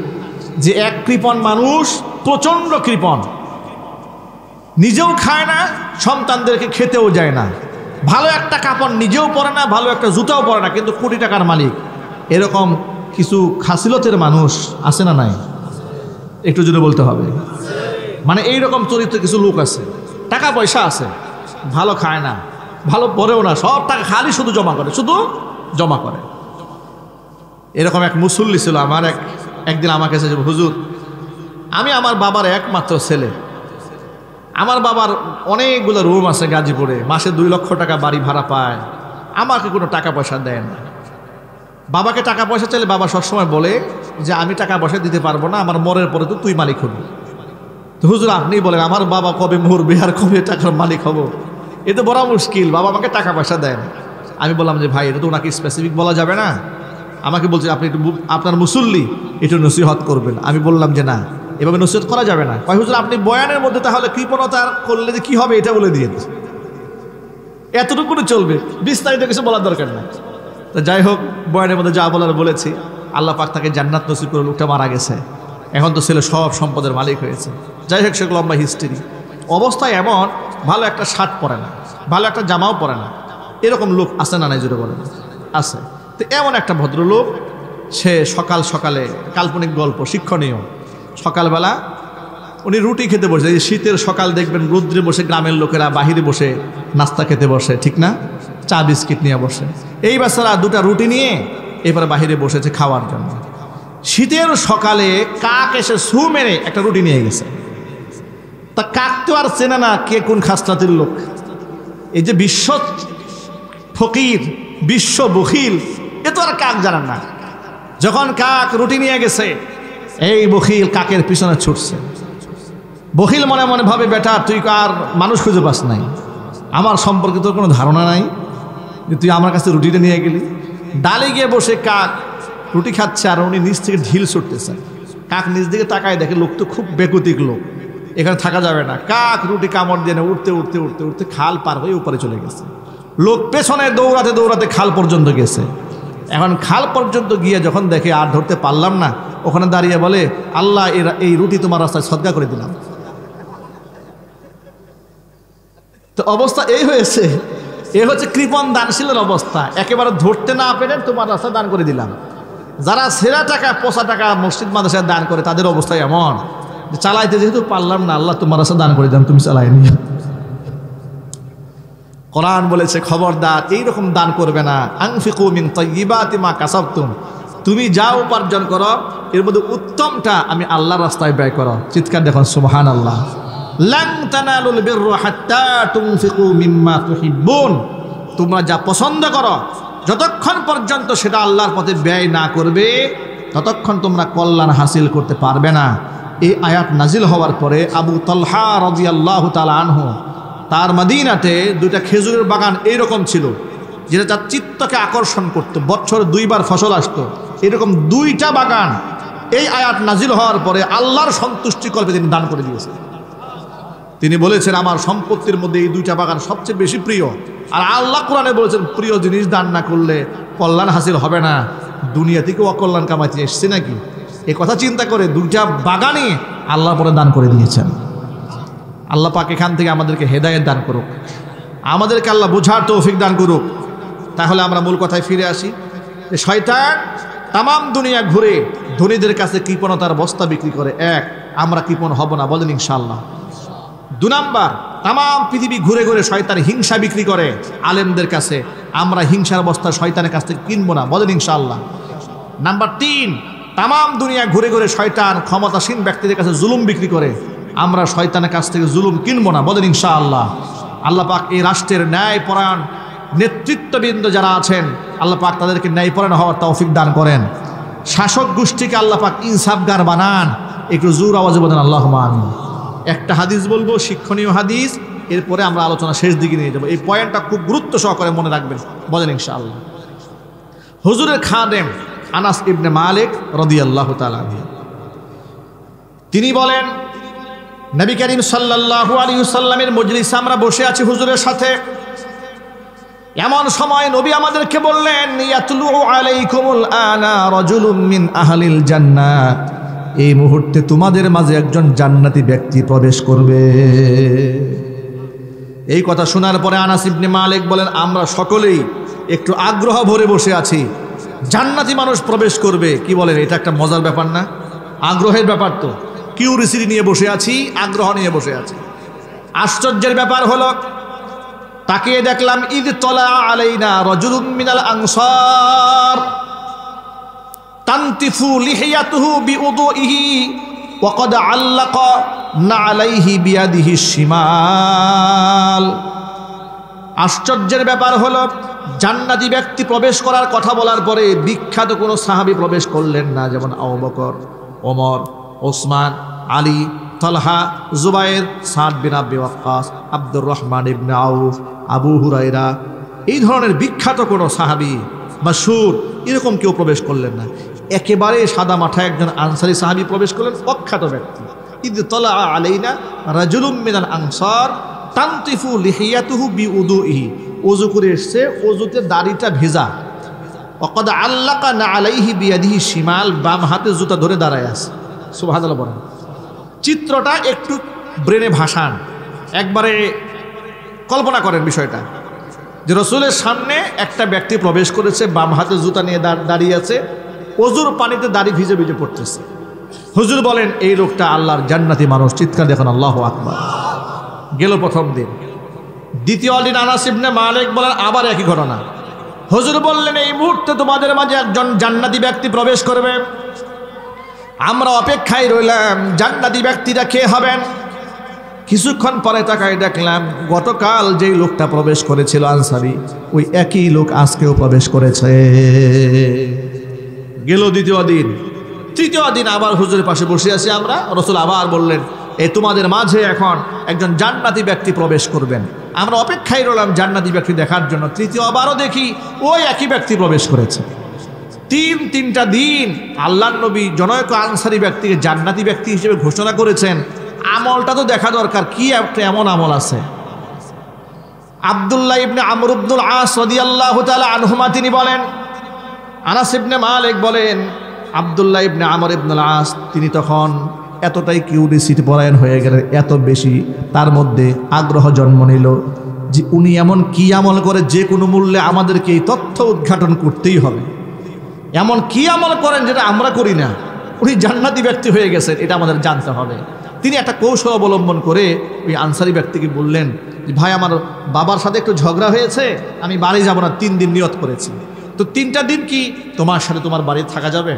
যে এক কৃপণ মানুষ, প্রচণ্ড কৃপণ, নিজেও খায় না, সন্তানদেরকে খেতেও যায় না, ভালো একটা কাপড় নিজেও পরে না, ভালো একটা জুতাও পরে না, কিন্তু কোটি টাকার মালিক। এরকম কিছু খাসিলতের মানুষ আছে না নাই? একটু জোরে বলতে হবে। মানে এইরকম চরিত্র কিছু লোক আছে, টাকা পয়সা আছে, ভালো খায় না, ভালো পরেও না, সব টাকা খালি শুধু জমা করে, শুধু জমা করে। এরকম এক মুসল্লি ছিল আমার, একদিন আমাকে এসে, হুজুর আমি আমার বাবার একমাত্র ছেলে, আমার বাবার অনেকগুলো রুম আছে গাজীপুরে, মাসে 2 লক্ষ টাকা বাড়ি ভাড়া পায়, আমাকে কোনো টাকা পয়সা দেয় না। বাবাকে টাকা পয়সা চাইলে বাবা সবসময় বলে যে আমি টাকা পয়সা দিতে পারবো না, আমার মরের পরে তো তুই মালিক হবি। তো হুজুর আপনি বলেন আমার বাবা কবে মরবে আর কবে টাকার মালিক হব, এ তো বড় মুশকিল, বাবা আমাকে টাকা পয়সা দেয় না। আমি বললাম যে ভাই এটা তো ওনাকে স্পেসিফিক বলা যাবে না, আমাকে বলছে আপনি একটু আপনার মুসল্লি একটু নসিহত করবেন। আমি বললাম যে না, এভাবে নসিহত করা যাবে না। কয় হুজুর আপনি বয়ানের মধ্যে তাহলে কৃপণতা করলে যে কী হবে এটা বলে দিয়ে দিন, এতটুকু চলবে, বিস্তারিত কিছু বলার দরকার নেই। তো যাই হোক, বয়ানের মধ্যে যা বলার বলেছি। আল্লাহ পাক তাকে জান্নাত নসিব করে, লোকটা মারা গেছে, এখন তো ছেলে সব সম্পদের মালিক হয়েছে। যাই হোক, সেগুলো লম্বা হিস্ট্রি। অবস্থায় এমন, ভালো একটা শার্ট পরে না, ভালো একটা জামাও পরে না, এরকম লোক আছে না নাই জুড়ে বলেন? আছে। তো এমন একটা ভদ্রলোক, সে সকাল সকালে, কাল্পনিক গল্প শিক্ষণীয়, সকালবেলা উনি রুটি খেতে বসে। এই শীতের সকাল দেখবেন রৌদ্রে বসে গ্রামের লোকেরা বাহিরে বসে নাস্তা খেতে বসে, ঠিক না? চা বিস্কিট নিয়ে বসে। এই বাচ্চারা দুটা রুটি নিয়ে এবারে বাহিরে বসেছে খাওয়ার জন্য। শীতের সকালে কাক এসে সু মেরে একটা রুটি নিয়ে গেছে। তা কাক তো আর চেনে না কে কোন খাসলাতির লোক। এই যে বিশ্ব ফকির, বিশ্ব বখিল, এ তো আর কাক জানেন না। যখন কাক রুটি নিয়ে গেছে, এই বখিল কাকের পিছনে ছুটছে। বখিল মনে মনে ভাবে, বেটা তুই আর মানুষ খুঁজে পাস নাই, আমার সম্পর্কে তোর কোনো ধারণা নাই যে তুই আমার কাছে রুটিটা নিয়ে গেলি। ডালে গিয়ে বসে কাক রুটি খাচ্ছে, আর উনি নিচ থেকে ঢিল ছুটতেছেন। কাক নিচ দিকে তাকায়, দেখে লোক তো খুব বেকুতিক লোক, এখানে থাকা যাবে না। কাক রুটি কামড় দিয়ে উঠতে উঠতে উঠতে উঠতে খাল পার হয়ে উপরে চলে গেছে। লোক পেছনে দৌড়াতে দৌড়াতে খাল পর্যন্ত গেছে। এখন খাল পর্যন্ত গিয়ে যখন দেখে আর ধরতে পারলাম না, ওখানে দাঁড়িয়ে বলে, আল্লাহ এই রুটি তোমার রাস্তায় সদকা করে দিলাম। তো অবস্থা এই হয়েছে, এ হচ্ছে কৃপণ দানশীলের অবস্থা। একেবারে ধরতে না পেরে তোমার রাস্তা দান করে দিলাম। যারা সেরা টাকা, পচা টাকা মসজিদ মাদ্রাসায় দান করে, তাদের অবস্থা এমন যে চালাইতে যেহেতু পারলাম না, আল্লাহ তোমার রাস্তা দান করে দিলাম, তুমি চালাই নিয়ে। কোরআন বলেছে খবরদার এইরকম দান করবে না। আনফিকু মিন তাইয়্যিবাতি মা কাসাবতুম, তুমি যা উপার্জন করো এর মধ্যে উত্তমটা আমি আল্লাহর রাস্তায় ব্যয় করো। চিৎকার দেখুন সুবহানাল্লাহ। লান তানালুল বিররা হাত্তা তুনফিকু মিম্মা তুহিব্বুন, তোমরা যা পছন্দ করো যতক্ষণ পর্যন্ত সেটা আল্লাহর পথে ব্যয় না করবে, ততক্ষণ তোমরা কল্যাণ হাসিল করতে পারবে না। এই আয়াত নাজিল হওয়ার পরে আবু তালহা রাদিয়াল্লাহু তাআলা আনহু, তার মদিনাতে দুইটা খেজুরের বাগান এইরকম ছিল যেটা তার চিত্তকে আকর্ষণ করত, বছরে 2 বার ফসল আসতো। এরকম 2টা বাগান এই আয়াত নাজিল হওয়ার পরে আল্লাহর সন্তুষ্টি কল্পে তিনি দান করে দিয়েছেন। তিনি বলেছেন, আমার সম্পত্তির মধ্যে এই 2টা বাগান সবচেয়ে বেশি প্রিয়। আর আল্লাহ কোরআনে বলেছেন, প্রিয় জিনিস দান না করলে কল্যাণ হাসিল হবে না, দুনিয়া থেকে অকল্যাণ কামাইতে এসছে নাকি। এ কথা চিন্তা করে 2টা বাগানই আল্লাহ পরে দান করে দিয়েছেন। আল্লাহ পাক এখান থেকে আমাদেরকে হেদায়েত দান করুক, আমাদেরকে আল্লাহ বোঝার তৌফিক দান করুক। তাহলে আমরা মূল কথায় ফিরে আসি যে শয়তান তামাম দুনিয়া ঘুরে ধনীদের কাছে কৃপণতার বস্তা বিক্রি করে। আমরা কৃপণ হব না, বলেন ইনশাআল্লাহ। 2 নাম্বার, তামাম পৃথিবী ঘুরে ঘুরে শয়তান হিংসা বিক্রি করে আলেমদের কাছে। আমরা হিংসার বস্তা শয়তানের কাছ থেকে কিনবো না, বলেন ইনশাআল্লাহ। নাম্বার 3, তামাম দুনিয়া ঘুরে ঘুরে শয়তান ক্ষমতাসীন ব্যক্তিদের কাছে জুলুম বিক্রি করে। আমরা শয়তানের কাছ থেকে জুলুম কিনবো না, বলেন ইনশাআল্লাহ। আল্লাহ পাক এই রাষ্ট্রের ন্যায়পরায়ণ নেতৃত্ববৃন্দ যারা আছেন, আল্লাহ পাক তাদেরকে ন্যায়পরায়ণ হওয়ার তৌফিক দান করেন। শাসক গোষ্ঠীকে আল্লাহ পাক ইনসাফগার বানান। একটু জোর আওয়াজে বলেন আল্লাহুম্মা আমিন। একটা হাদিস বলবো, শিক্ষণীয় হাদিস, এরপরে আমরা আলোচনা শেষ দিকে নিয়ে যাবো। এই পয়েন্টটা খুব গুরুত্ব সহকারে মনে রাখবেন, বলেন ইনশাআল্লাহ। হুজুরের খাদেম আনাস ইবনে মালিক রাদিয়াল্লাহু তাআলা আনহু, তিনি বলেন, নবী করিম সাল্লাল্লাহু আলাইহি ওয়াসাল্লামের মজলিসে আমরা বসে আছি হুজুরের সাথে। এমন সময় নবী আমাদেরকে বললেন, ইয়াতলু আলাইকুমুল আনা রাজুলুম মিন আহলিল জান্নাহ, এই মুহূর্তে তোমাদের মাঝে একজন জান্নাতি ব্যক্তি প্রবেশ করবে। এই কথা শোনার পরে আনাস ইবনে মালিক বলেন, আমরা সকলেই একটু আগ্রহ ভরে বসে আছি, জান্নাতি মানুষ প্রবেশ করবে। কি বলেন, এটা একটা মজার ব্যাপার না? আগ্রহের ব্যাপার তো, কিউরিসিটি নিয়ে বসে আছি, আগ্রহ নিয়ে বসে আছি। আশ্চর্যের ব্যাপার হলো, তাকিয়ে দেখলাম, ইদ তলা আলাইনা রাজুলুম মিনাল আনসার তানতিফু লিহিয়াতুহু বিউদুইহি ওয়া ক্বাদ আল্লাকা নালাইহি বিয়াদিহি শিমাল। আশ্চর্যের ব্যাপার হলো, জান্নাতি ব্যক্তি প্রবেশ করার কথা বলার পরে বিখ্যাত কোনো সাহাবী প্রবেশ করলেন না, যেমন আবু বকর, ওমর, ওসমান, আলী, তালহা, জুবায়ের, সাদ বিন আবি ওয়াক্কাস, আব্দুর রহমান ইবনে আউফ, আবু হুরায়রা। এই ধরনের বিখ্যাত কোনো সাহাবী, মাশহুর, এরকম কেউ প্রবেশ করলেন না। একেবারে সাদা মাথায় একজন আনসারি সাহাবী প্রবেশ করলেন, অখ্যাত ব্যক্তি। ইদ তলা আলাইনা রাজুলুম মিনাল আনসার তানতিফু লিহিয়াতুহু বিউদুইহি, ওযু করে এসছে, ওযুতে দাড়িটা ভেজা। ওয়াকাদ আল্লাকা না আলাইহি বিয়াদিহি শিমাল, বাম হাতে জুতা ধরে দাঁড়ায় আছে। সুবহানাল্লাহ বলেন। চিত্রটা একটু ব্রেনে ভাসান, একবারে কল্পনা করেন বিষয়টা, যে রসুলের সামনে একটা ব্যক্তি প্রবেশ করেছে, বাম হাতে জুতা নিয়ে দাঁড়িয়ে আছে, ওযুর পানিতে দাড়ি ভিজে ভিজে পড়তেছে। হুজুর বলেন এই লোকটা আল্লাহর জান্নাতি মানুষ, চিৎকার দেখুন আল্লাহু আকবার। গেল প্রথম দিন। দ্বিতীয় দিন আনাস ইবনে মালিক বলেন আবার একই ঘটনা। হুজুর বললেন এই মুহূর্তে তোমাদের মাঝে একজন জান্নাতি ব্যক্তি প্রবেশ করবে, আমরা অপেক্ষায় রইলাম জান্নাতি ব্যক্তিটা কে হবেন। কিছুক্ষণ পরে তাকায় দেখলাম গতকাল যেই লোকটা প্রবেশ করেছিল আনসারী, ওই একই লোক আজকেও প্রবেশ করেছে। গেল দ্বিতীয় দিন। তৃতীয় দিন আবার হুজুরের পাশে বসে আছি আমরা, রসুল আবার বললেন এই তোমাদের মাঝে এখন একজন জান্নাতি ব্যক্তি প্রবেশ করবেন। আমরা অপেক্ষায় রইলাম জান্নাতি ব্যক্তি দেখার জন্য। তৃতীয়বারও দেখি ওই একই ব্যক্তি প্রবেশ করেছে। তিনটা দিন আল্লাহর নবী জনৈক আনসারী ব্যক্তিকে জান্নাতি ব্যক্তি হিসেবে ঘোষণা করেছেন। আমলটা তো দেখা দরকার, কি একটা এমন আমল আছে। আব্দুল্লাহ ইবনে আমর ইবনুল আস রাদিয়াল্লাহু তাআলা আনহুমা তিনি বলেন, আনাস ইবনে মালিক বলেন আব্দুল্লাহ ইবনে আমর ইবনুল আস তিনি তখন এতটাই কিউরিসিটি পরায়ণ হয়ে গেলেন, এত বেশি তার মধ্যে আগ্রহ জন্ম নিল যে উনি এমন কি আমল করে যে কোনো মূল্যে আমাদেরকে এই তথ্য উদ্ঘাটন করতেই হবে। এমন কি আমল করেন যেটা আমরা করি না, উনি জান্নাতি ব্যক্তি হয়ে গেছেন, এটা আমাদের জানতে হবে। তিনি একটা কৌশল অবলম্বন করে ওই আনসারি ব্যক্তিকে বললেন যে ভাই আমার বাবার সাথে একটু ঝগড়া হয়েছে, আমি বাড়ি যাব না, 3 দিন নিয়ত করেছি, তো 3টা দিন কি তোমার সাথে তোমার বাড়ি থাকা যাবে?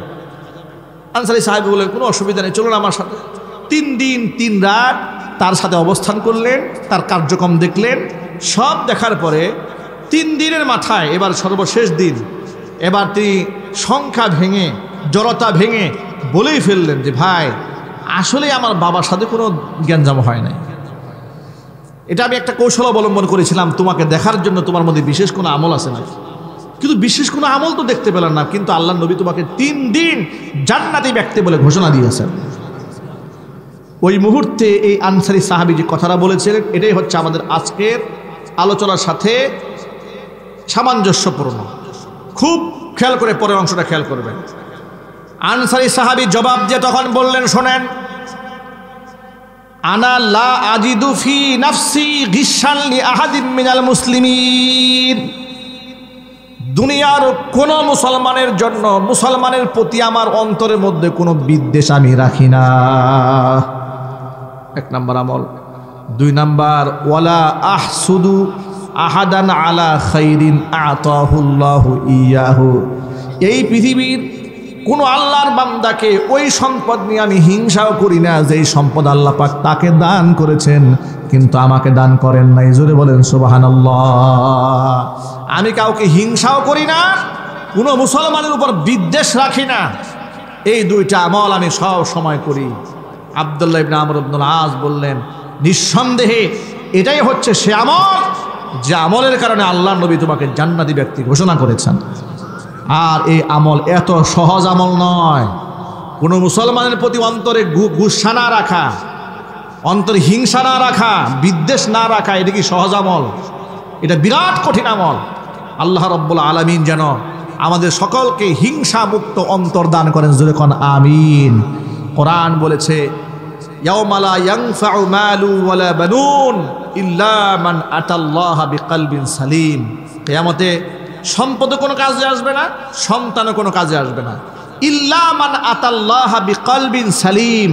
আনসারি সাহেব বললেন কোনো অসুবিধা নেই, চলুন আমার সাথে। 3 দিন 3 রাত তার সাথে অবস্থান করলেন, তার কার্যক্রম দেখলেন। সব দেখার পরে 3 দিনের মাথায় এবার সর্বশেষ দিন, এবার তিনি সংখ্যা ভেঙে জড়তা ভেঙে বলেই ফেললেন যে ভাই আসলে আমার বাবার সাথে কোনো জ্ঞানজাম হয় নাই, এটা আমি একটা কৌশল অবলম্বন করেছিলাম তোমাকে দেখার জন্য, তোমার মধ্যে বিশেষ কোনো আমল আছে না। কিন্তু বিশেষ কোনো আমল তো দেখতে পেলাম না, কিন্তু আল্লাহ নবী তোমাকে 3 দিন জান্নাতি ব্যক্তি বলে ঘোষণা দিয়েছেন। ওই মুহূর্তে এই আনসারী সাহাবী যে কথাটা বলেছিলেন, এটাই হচ্ছে আমাদের আজকের আলোচনার সাথে সামঞ্জস্যপূর্ণ। খুব খেয়াল করে পরের অংশটা খেয়াল করবেন। আনসারী সাহাবী জবাব দিয়ে তখন বললেন শোনেন, আনা লা আজিদু ফি নাফসি গিশান লি আহাদিম মিনাল মুসলিমিন, দুনিয়ার কোন মুসলমানের জন্য, মুসলমানের প্রতি আমার অন্তরের মধ্যে কোনো বিদ্বেষ আমি রাখি না। 1 নম্বর আমল। 2 নম্বর, ওয়ালা আহসুদু আহাদান আলা খাইরিন আতাহুল্লাহু ইয়াহু, এই পৃথিবীর কোনো আল্লাহর বান্দাকে ওই সম্পদ নিয়ে আমি হিংসাও করি না যেই সম্পদ আল্লাহ পাক তাকে দান করেছেন কিন্তু আমাকে দান করেন নাই। জোরে বলেন সুবহানাল্লাহ। আমি কাউকে হিংসাও করি না, কোনো মুসলমানের উপর বিদ্বেষ রাখি না। এই 2টা আমল আমি সব সময় করি। আব্দুল্লাহ ইবনে আমর ইবনুল আস বললেন নিঃসন্দেহে এটাই হচ্ছে সে আমল যে আমলের কারণে আল্লাহর নবী তোমাকে জান্নাতি ব্যক্তি ঘোষণা করেছেন। আর এই আমল এত সহজ আমল নয়। কোনো মুসলমানের প্রতি অন্তরে গুসা না রাখা, অন্তরে হিংসা না রাখা, বিদ্বেষ না রাখা, এটা কি সহজ আমল? এটা বিরাট কঠিন আমল। আল্লাহ রাব্বুল আলামিন যেন আমাদের সকলকে হিংসা মুক্ত অন্তর দান করেন। জোরে কোন আমিন। কোরআন বলেছে ইয়াউমা লা ইয়ানফাউ মালু ওয়ালা বানুন ইল্লা মান আতাল্লাহা বিকলবিন সালিম। কিয়ামতে সম্পদ কোনো কাজে আসবে না, সন্তানও কোনো কাজে আসবে না। ইল্লা মান আতাল্লাহা বিকলবিন সালিম,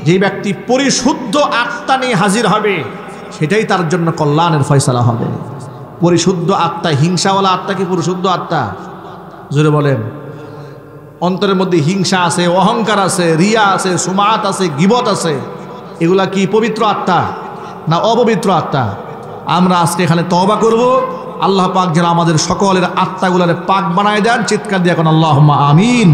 যে ব্যক্তি পরিশুদ্ধ আত্মা নিয়ে হাজির হবে সেটাই তার জন্য কল্যাণের ফয়সালা হবে। পরিশুদ্ধ আত্মা, হিংসাওয়ালা আত্মা কি পরিশুদ্ধ আত্মা? জোরে বলেন। অন্তরের মধ্যে হিংসা আছে, অহংকার আছে, রিয়া আছে, সুমাত আছে, গীবত আছে, এগুলা কি পবিত্র আত্মা না অপবিত্র আত্মা? আমরা আজকে এখানে তওবা করব, আল্লাহ পাক যেন আমাদের সকলের আত্মাগুলারে পাক বানায় দেন। চিৎকার দিয়ে এখন আল্লাহুম্মা আমিন।